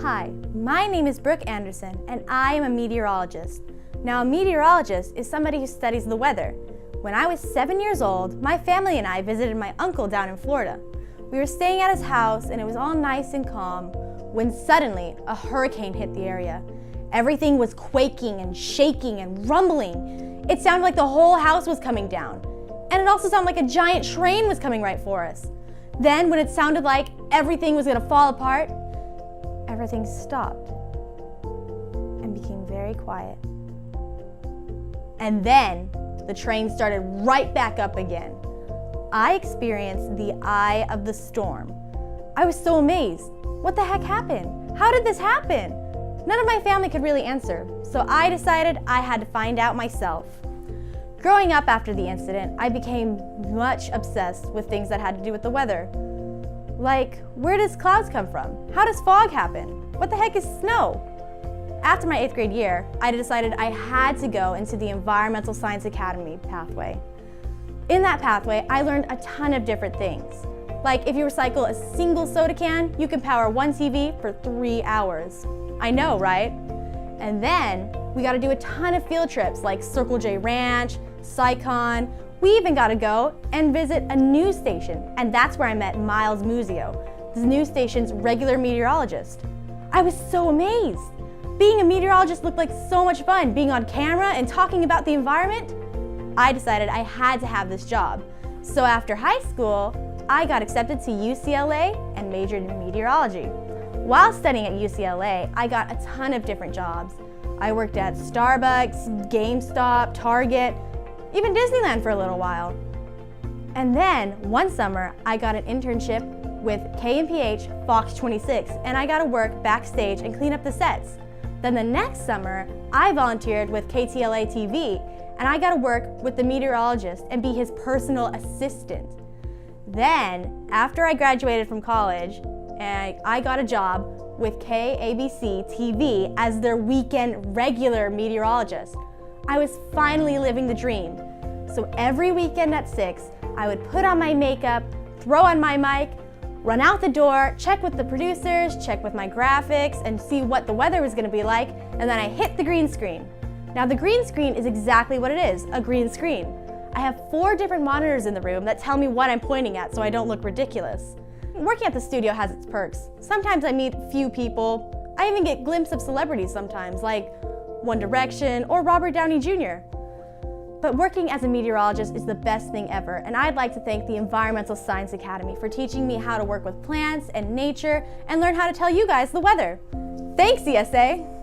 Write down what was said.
Hi, my name is Brooke Anderson and I am a meteorologist. Now, a meteorologist is somebody who studies the weather. When I was 7 years old, my family and I visited my uncle down in Florida. We were staying at his house and it was all nice and calm when suddenly a hurricane hit the area. Everything was quaking and shaking and rumbling. It sounded like the whole house was coming down. And it also sounded like a giant train was coming right for us. Then when it sounded like everything was going to fall apart, everything stopped and became very quiet. And then the train started right back up again. I experienced the eye of the storm. I was so amazed. What the heck happened? How did this happen? None of my family could really answer, so I decided I had to find out myself. Growing up after the incident, I became much obsessed with things that had to do with the weather. Like, where does clouds come from? How does fog happen? What the heck is snow? After my 8th grade year, I decided I had to go into the Environmental Science Academy pathway. In that pathway, I learned a ton of different things. Like, if you recycle a single soda can, you can power one TV for 3 hours. I know, right? And then we got to do a ton of field trips like Circle J Ranch, SciCon. We even got to go and visit a news station, and that's where I met Miles Muzio, the news station's regular meteorologist. I was so amazed. Being a meteorologist looked like so much fun, being on camera and talking about the environment. I decided I had to have this job. So after high school, I got accepted to UCLA and majored in meteorology. While studying at UCLA, I got a ton of different jobs. I worked at Starbucks, GameStop, Target, even Disneyland for a little while. And then one summer, I got an internship with KMPH Fox 26, and I got to work backstage and clean up the sets. Then the next summer, I volunteered with KTLA TV, and I got to work with the meteorologist and be his personal assistant. Then, after I graduated from college, I got a job with KABC TV as their weekend regular meteorologist. I was finally living the dream. So every weekend at 6, I would put on my makeup, throw on my mic, run out the door, check with the producers, check with my graphics, and see what the weather was going to be like, and then I hit the green screen. Now the green screen is exactly what it is, a green screen. I have 4 different monitors in the room that tell me what I'm pointing at so I don't look ridiculous. Working at the studio has its perks. Sometimes I meet few people. I even get glimpses of celebrities sometimes, like One Direction or Robert Downey Jr. But working as a meteorologist is the best thing ever, and I'd like to thank the Environmental Science Academy for teaching me how to work with plants and nature and learn how to tell you guys the weather. Thanks, ESA!